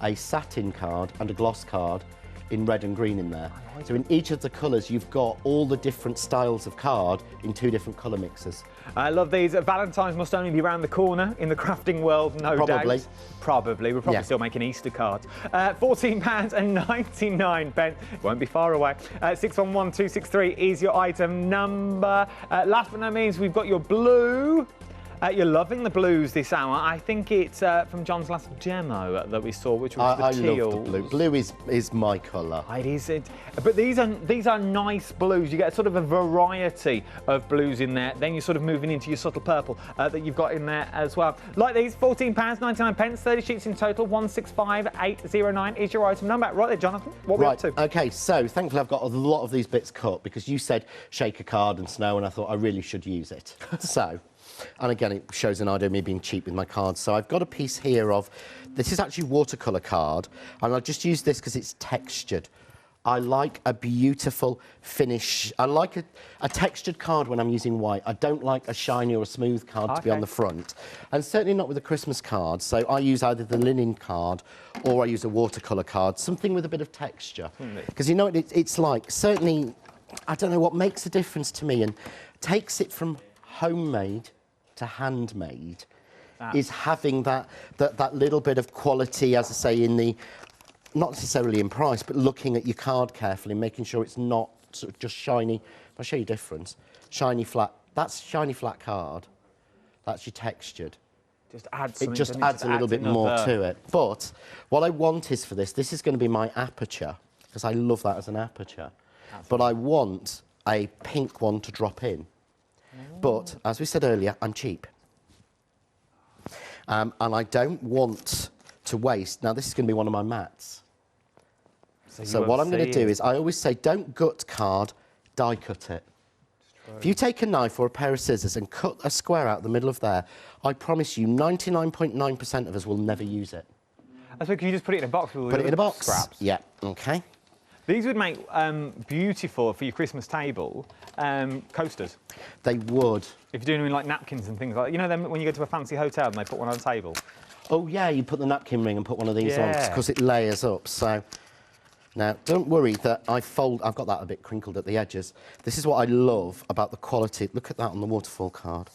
a satin card and a gloss card in red and green in there. So in each of the colours you've got all the different styles of card in 2 different colour mixes. I love these. Valentine's must only be around the corner in the crafting world, no Probably. doubt. Probably. We're probably still making Easter cards. £14.99. It won't be far away. 611263 is your item number. Last but not least, we've got your blue. You're loving the blues this hour. I think it's from John's last demo that we saw, which was the teal. I love the blue. Blue is my colour. It is. But these are nice blues. You get sort of a variety of blues in there. Then you're sort of moving into your subtle purple that you've got in there as well. Like these, £14.99, 30 sheets in total, 165809 is your item number. Right there, Jonathan, what are we up to? OK, so thankfully I've got a lot of these bits cut because you said shake a card and snow, and I thought I really should use it. So. And again, it shows an idea of me being cheap with my cards. So I've got a piece here of, this is actually watercolour card, and I'll just use this because it's textured. I like a beautiful finish. I like a textured card when I'm using white. I don't like a shiny or a smooth card to be on the front. And certainly not with a Christmas card. So I use either the linen card or I use a watercolour card, something with a bit of texture. Because you know what it's like, certainly, I don't know what makes a difference to me and takes it from homemade to handmade is having that little bit of quality, as I say, in the, not necessarily in price, but looking at your card carefully, making sure it's not sort of just shiny. I'll show you a difference. Shiny flat, that's shiny flat card. That's your textured. Just adds it just adds a little bit more to it. But what I want is for this is going to be my aperture, because I love that as an aperture. But I want a pink one to drop in. But, as we said earlier, I'm cheap. And I don't want to waste. Now, this is going to be one of my mats. So what I'm going to do is, I always say, don't gut card, die cut it. If you take a knife or a pair of scissors and cut a square out the middle of there, I promise you 99.9% of us will never use it. That's because you just put it in a box with all Put it in a box. Scraps. Yeah, OK. These would make beautiful for your Christmas table coasters. They would. If you're doing like napkins and things like that. You know them when you go to a fancy hotel and they put one on the table? Oh, yeah, you put the napkin ring and put one of these on because it layers up. So now, don't worry that I've got that a bit crinkled at the edges. This is what I love about the quality. Look at that on the waterfall card.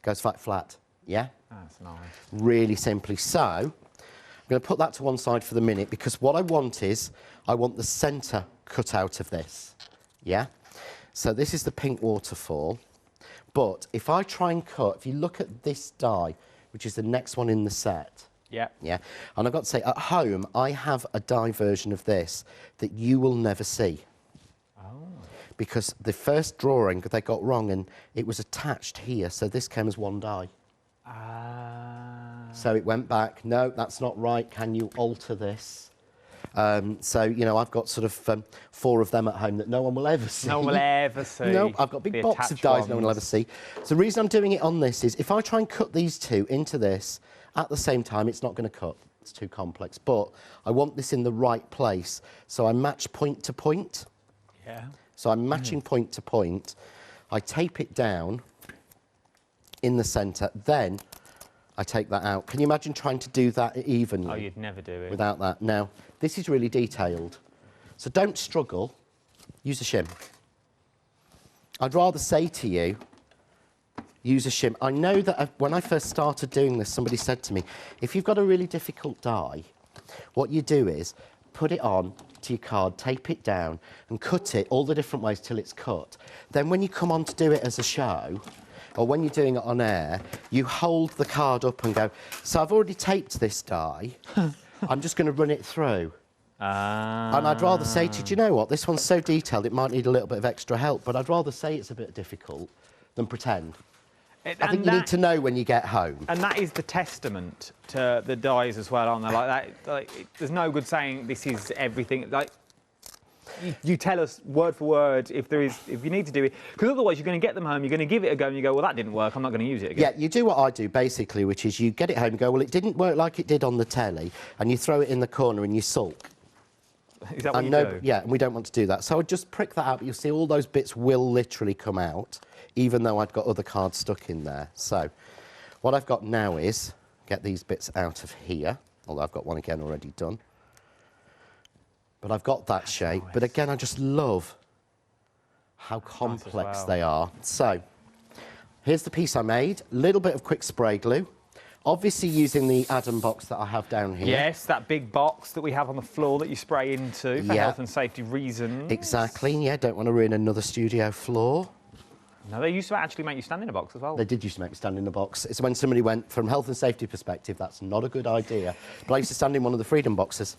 Goes flat, yeah? That's nice. Really simply. So I'm going to put that to one side for the minute because what I want is, I want the centre cut out of this, yeah? So this is the pink waterfall, but if I try and cut, if you look at this die, which is the next one in the set, yeah, and I've got to say, at home, I have a die version of this that you will never see. Oh. Because the first drawing they got wrong and it was attached here, so this came as one die. So it went back, no, that's not right, can you alter this? So, you know, I've got sort of 4 of them at home that no one will ever see. No one will ever see. No, I've got a big box of dies no one will ever see. So the reason I'm doing it on this is if I try and cut these 2 into this at the same time, it's not going to cut. It's too complex. But I want this in the right place. So I match point to point. Yeah. So I'm matching point to point. I tape it down in the centre. Then I take that out. Can you imagine trying to do that evenly? Oh, you'd never do it. Without that. Now, this is really detailed. So don't struggle. Use a shim. I'd rather say to you, use a shim. I know that when I first started doing this, somebody said to me, if you've got a really difficult die, what you do is put it on to your card, tape it down, and cut it all the different ways till it's cut. Then when you come on to do it as a show, or when you're doing it on air, you hold the card up and go, so I've already taped this die, I'm just going to run it through. And I'd rather say to you, do you know what, this one's so detailed it might need a little bit of extra help, but I'd rather say it's a bit difficult than pretend. I think you need to know when you get home. And that is the testament to the dies as well, aren't they? Like that, there's no good saying this is everything. Like, you tell us word for word if you need to do it, because otherwise you're going to get them home, you're going to give it a go, and you go, well, that didn't work, I'm not going to use it again. Yeah, you do what I do basically, which is you get it home and go, well, it didn't work like it did on the telly, and you throw it in the corner and you sulk. Is that what you do? Yeah, and we don't want to do that. So I just prick that out, but you'll see all those bits will literally come out, even though I've got other cards stuck in there. So what I've got now is get these bits out of here, although I've got one again already done. But I've got that shape. But again, I just love how complex they are. So here's the piece I made. A little bit of quick spray glue. Obviously using the Adam box that I have down here. Yes, that big box that we have on the floor that you spray into for health and safety reasons. Exactly, yeah, don't want to ruin another studio floor. No, they used to actually make you stand in a box as well. They did used to make me stand in a box. It's when somebody went, from health and safety perspective, that's not a good idea. But I used to stand in one of the freedom boxes.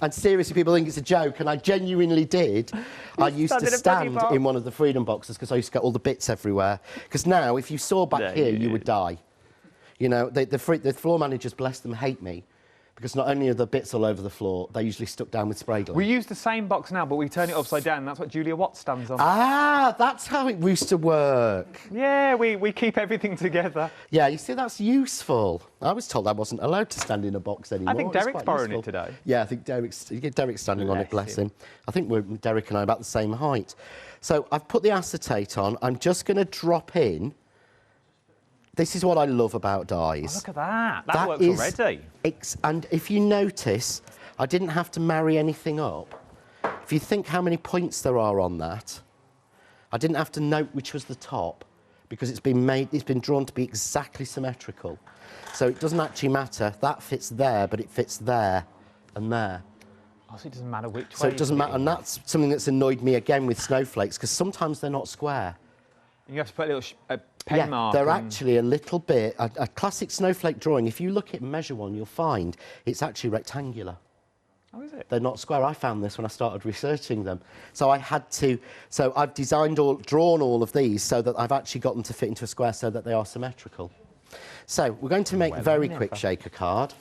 And seriously, people think it's a joke, and I genuinely did. I used to stand in one of the freedom boxes because I used to get all the bits everywhere. Because now, if you saw back here, you would die. You know, the floor managers, bless them, hate me. Because not only are the bits all over the floor, they're usually stuck down with spray glue. We use the same box now, but we turn it upside down. That's what Julia Watts stands on. Ah, that's how it used to work. Yeah, we keep everything together. Yeah, you see, that's useful. I was told I wasn't allowed to stand in a box anymore. I think Derek's borrowing it today. Yeah, I think Derek's standing on it, bless him. I think Derek and I are about the same height. So I've put the acetate on. I'm just going to drop in. This is what I love about dies. Oh, look at that. That works already. And if you notice, I didn't have to marry anything up. If you think how many points there are on that, I didn't have to note which was the top because it's been drawn to be exactly symmetrical. So it doesn't actually matter. That fits there, but it fits there and there. Oh, so it doesn't matter which way. So it doesn't matter. And that's something that's annoyed me again with snowflakes because sometimes they're not square. You have to put a little pen mark. They're actually a little bit... A classic snowflake drawing, if you look at and measure one, you'll find it's actually rectangular. Oh, is it? They're not square. I found this when I started researching them. So I had to... So I've drawn all of these so that I've actually got them to fit into a square so that they are symmetrical. So we're going to make a very quick shaker card.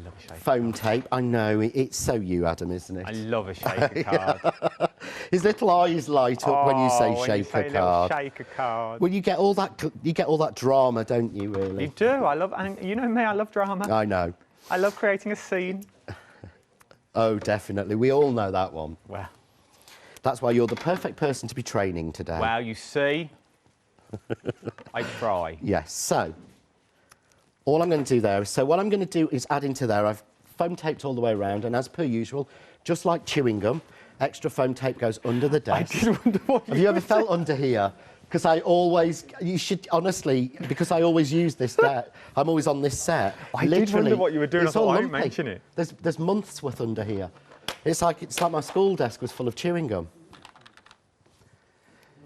Love a shaker Foam tape. I know, it's so you, Adam, isn't it? I love a shaker card. His little eyes light up when you say shaker card. Shaker card. Well, you get all that drama, don't you? Really? You do. And you know me. I love drama. I know. I love creating a scene. Oh, definitely. We all know that one. Well, that's why you're the perfect person to be training today. Well, you see, I try. Yes. So, all I'm going to do there is, what I'm going to do is add into there, I've foam taped all the way around, and as per usual, just like chewing gum, extra foam tape goes under the desk. I did wonder what Have you ever felt under here? Because you should, honestly, because I always use this set, I'm always on this set. I did wonder what you were doing, I thought, I didn't mention it. There's months worth under here. It's like my school desk was full of chewing gum.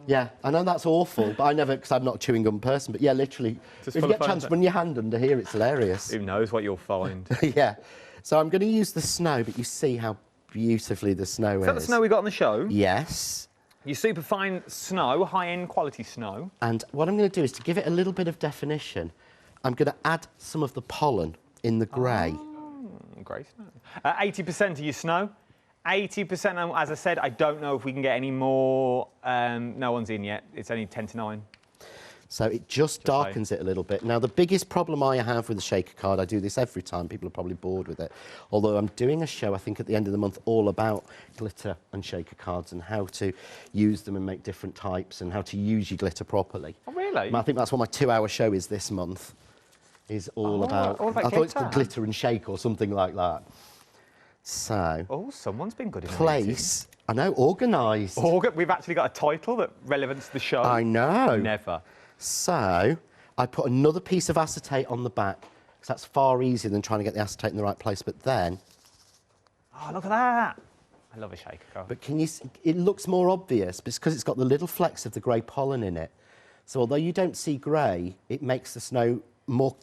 Yeah, I know that's awful, but I never, because I'm not a chewing gum person, but yeah, literally, if you get a chance to run your hand under here, it's hilarious. Who knows what you'll find. Yeah. So I'm going to use the snow, but you see how beautifully the snow is. Is that the snow we got on the show? Yes. Your super fine snow, high-end quality snow. And what I'm going to do is, to give it a little bit of definition, I'm going to add some of the pollen in the grey. Oh, grey snow. 80% of your snow. 80%, as I said, I don't know if we can get any more. No one's in yet. It's only 10 to 9. So it just darkens it a little bit. Now, the biggest problem I have with the shaker card, I do this every time, people are probably bored with it, although I'm doing a show, I think, at the end of the month, all about glitter and shaker cards and how to use them and make different types and how to use your glitter properly. Oh, really? I think that's what my 2-hour show is this month, is all about I thought it's called Glitter and Shake or something like that. So... Oh, someone's been good in place. I know, organised. We've actually got a title that relevant to the show. I know. Never. So, I put another piece of acetate on the back, because that's far easier than trying to get the acetate in the right place, but then... Oh, look at that. I love a shaker card. But can you see, it looks more obvious, because it's got the little flecks of the grey pollen in it. So, although you don't see grey, it makes the snow more...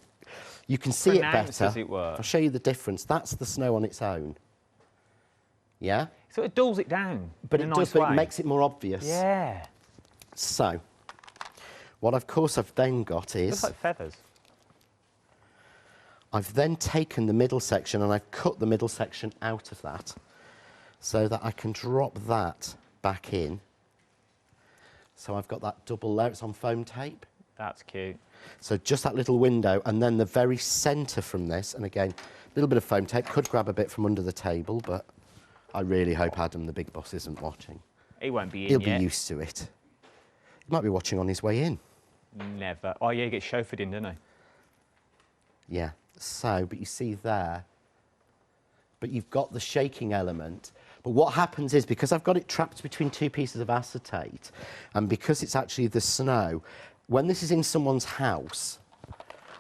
You can see it better. As it were. I'll show you the difference. That's the snow on its own. Yeah? So it dulls it down. But it does, but it makes it more obvious. Yeah. So, what of course I've then got is... Looks like feathers. I've then taken the middle section and I've cut the middle section out of that. so that I can drop that back in. So I've got that double layer, it's on foam tape. That's cute. So just that little window, and then the very centre from this, and again, a little bit of foam tape, could grab a bit from under the table, but I really hope Adam, the big boss, isn't watching. He won't be in He'll yet. be used to it. He might be watching on his way in. Never. Oh, yeah, he gets chauffeured in, doesn't he? Yeah, so, but you see there, but you've got the shaking element. But what happens is, because I've got it trapped between two pieces of acetate, and because it's actually the snow, when this is in someone's house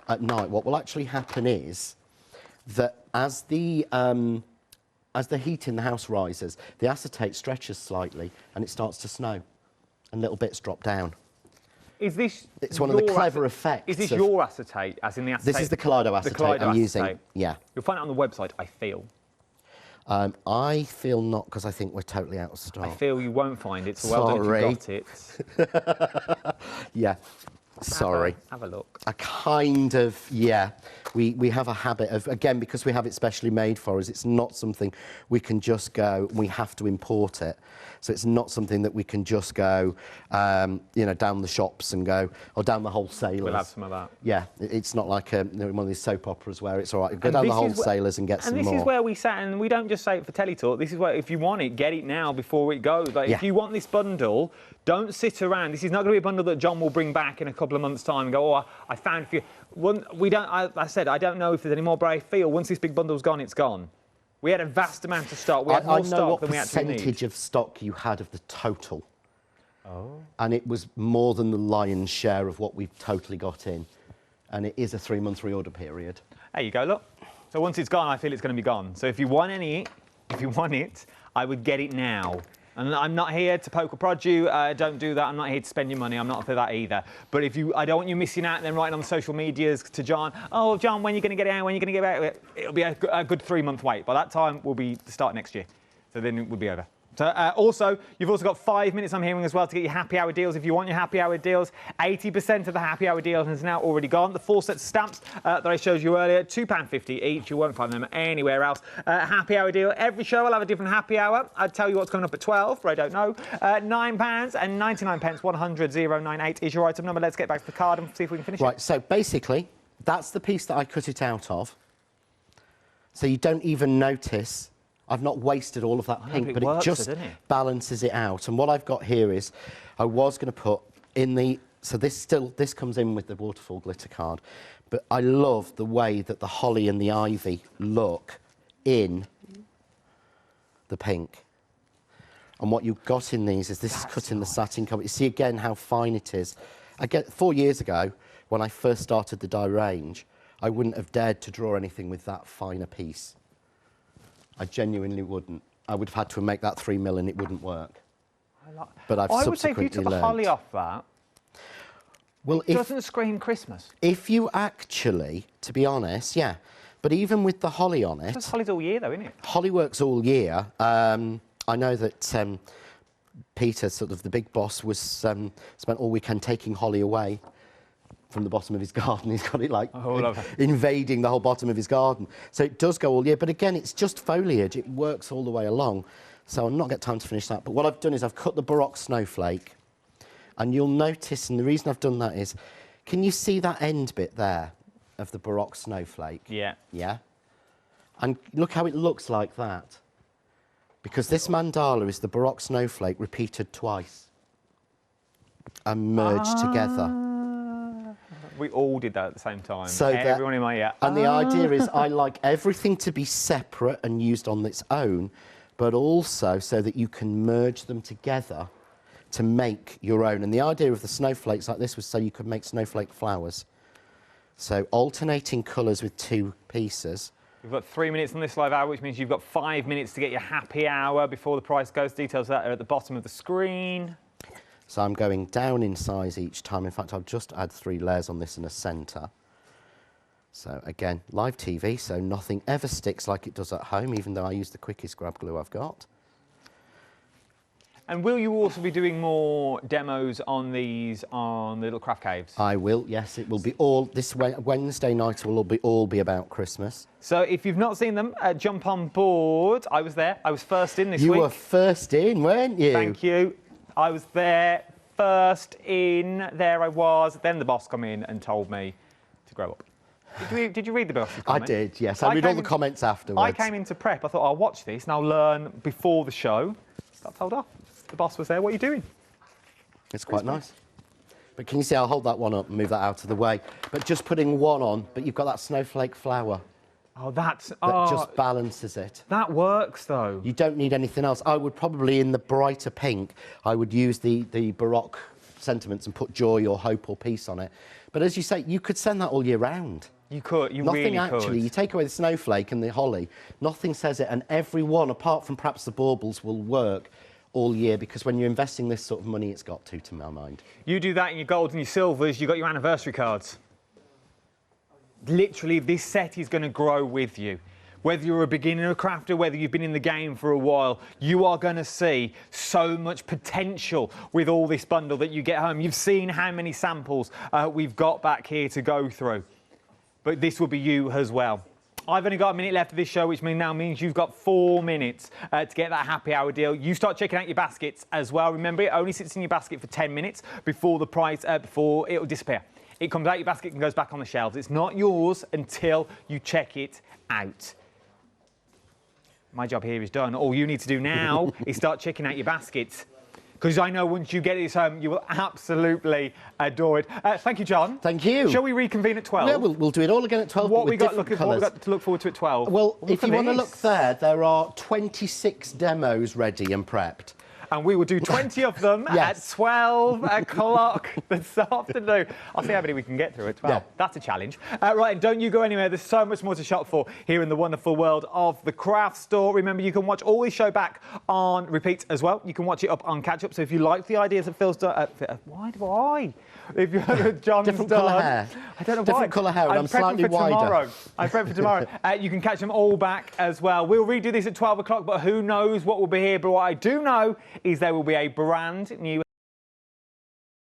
at night, what will actually happen is that as the heat in the house rises, the acetate stretches slightly and it starts to snow and little bits drop down. Is this It's one of the clever effects. Is this your acetate, as in the acetate? This is the Kaleido acetate I'm using. Yeah. You'll find it on the website, I feel. I feel not, because I think we're totally out of stock. I feel you won't find it, so well done if you got it. Yeah. Sorry. Have a look. A kind of, yeah. We have a habit of, again, because we have it specially made for us, it's not something we can just go, we have to import it. So it's not something that we can just go, you know, down the shops and go, or down the wholesalers. We'll have some of that. Yeah, it's not like one of these soap operas where it's all right, go down the wholesalers and get some more. And this is where we sat, and we don't just say it for Telly Talk. This is where, if you want it, get it now before it goes. Like, if you want this bundle, don't sit around. This is not going to be a bundle that John will bring back in a couple of months' time and go, oh, I found for you. I said, I don't know if there's any more, but I feel once this big bundle's gone, it's gone. We had a vast amount of stock. We had more stock than we actually need. I know what percentage of stock you had of the total. Oh. And it was more than the lion's share of what we've totally got in. And it is a 3-month reorder period. There you go, look. So once it's gone, I feel it's going to be gone. So if you want it, I would get it now. And I'm not here to poke or prod you. Don't do that. I'm not here to spend your money. I'm not for that either. But I don't want you missing out and then writing on the social medias to John, oh, John, when are you going to get it out? When are you going to get it out? It'll be a good 3-month wait. By that time, we'll be the start next year. So then it will be over. So also, you've also got 5 minutes, I'm hearing as well, to get your happy hour deals. If you want your happy hour deals, 80% of the happy hour deals is now already gone. The 4 sets of stamps that I showed you earlier, £2.50 each. You won't find them anywhere else. Happy hour deal. Every show will have a different happy hour. I'd tell you what's coming up at 12, but I don't know. £9 and 99 pence, 100,098 is your item number. Let's get back to the card and see if we can finish it. Right, so basically, that's the piece that I cut it out of. So you don't even notice I've not wasted all of that pink, but it just balances it out. And what I've got here is, I was going to put in the, so this comes in with the waterfall glitter card, but I love the way that the holly and the ivy look in the pink. And what you've got in these is, this is cut in the satin cover. You see again how fine it is. 4 years ago, when I first started the dye range, I wouldn't have dared to draw anything with that finer piece. I genuinely wouldn't. I would have had to make that 3mm and it wouldn't work. But I've I would say if you took the holly off that, well, it doesn't scream Christmas. If you actually, to be honest, yeah. But even with the holly on it... Because holly's all year, though, isn't it? Holly works all year. I know that Peter, sort of the big boss, was spent all weekend taking holly away from the bottom of his garden. He's got it like invading the whole bottom of his garden. So it does go all year, but again, it's just foliage. It works all the way along. So I'll not get time to finish that. But what I've done is I've cut the Baroque snowflake, and you'll notice, and the reason I've done that is, can you see that end bit there of the Baroque snowflake? Yeah. Yeah? And look how it looks like that. Because this mandala is the Baroque snowflake repeated twice and merged together. We all did that at the same time. So everyone in my ear. And the idea is, I like everything to be separate and used on its own, but also so that you can merge them together to make your own. And the idea of the snowflakes like this was so you could make snowflake flowers. So alternating colours with 2 pieces. We've got 3 minutes on this live hour, which means you've got 5 minutes to get your happy hour before the price goes. Details of that are at the bottom of the screen. So I'm going down in size each time. In fact, I'll just add 3 layers on this in a centre. So again, live TV, so nothing ever sticks like it does at home, even though I use the quickest grab glue I've got. And will you also be doing more demos on these on the little craft caves? I will, yes. It will be all, this Wednesday night will all be about Christmas. So if you've not seen them, jump on board. I was there. I was first in this week. You were first in, weren't you? Thank you. I was there, first in. There I was. Then the boss come in and told me to grow up. Did you read the boss's comment? I did, yes. I read all the comments afterwards. I came into prep. I thought, I'll watch this and I'll learn before the show. Got told off. The boss was there. What are you doing? It's quite nice. But can you see, I'll hold that one up and move that out of the way. But just putting one on, but you've got that snowflake flower. Oh, that just balances it. That works, though. You don't need anything else. I would probably, in the brighter pink, I would use the Baroque sentiments and put joy or hope or peace on it. But as you say, you could send that all year round. You could. You Nothing really actually. could. You take away the snowflake and the holly, nothing says it, and every one, apart from perhaps the baubles, will work all year, because when you're investing this sort of money, it's got to my mind. You do that in your golds and your silvers, you got your anniversary cards. Literally, this set is going to grow with you. Whether you're a beginner crafter, whether you've been in the game for a while, you are going to see so much potential with all this bundle that you get home. You've seen how many samples we've got back here to go through. But this will be you as well. I've only got a minute left of this show, which now means you've got 4 minutes to get that happy hour deal. You start checking out your baskets as well. Remember, it only sits in your basket for 10 minutes before the price, before it'll disappear. It comes out your basket and goes back on the shelves. It's not yours until you check it out. My job here is done. All you need to do now is start checking out your baskets, because I know once you get this home, you will absolutely adore it. Thank you, John. Thank you. Shall we reconvene at 12? Yeah, we'll do it all again at 12. What but we with got different what we colours. got to look forward to at 12? Well, if you want to this. look there are 26 demos ready and prepped. And we will do 20 of them Yes. at 12 o'clock this afternoon. I'll see how many we can get through at 12. Yeah. That's a challenge. Right, and don't you go anywhere. There's so much more to shop for here in the wonderful world of the craft store. Remember, you can watch all this show back on repeat as well. You can watch it up on catch-up. So if you like the ideas that Phil's done... why? If you're John's Different done... colour hair. I don't know why. Different colour hair, and I'm prepping slightly for wider. Tomorrow. I'm prepping for tomorrow. You can catch them all back as well. We'll redo this at 12 o'clock, but who knows what will be here. But what I do know is there will be a brand new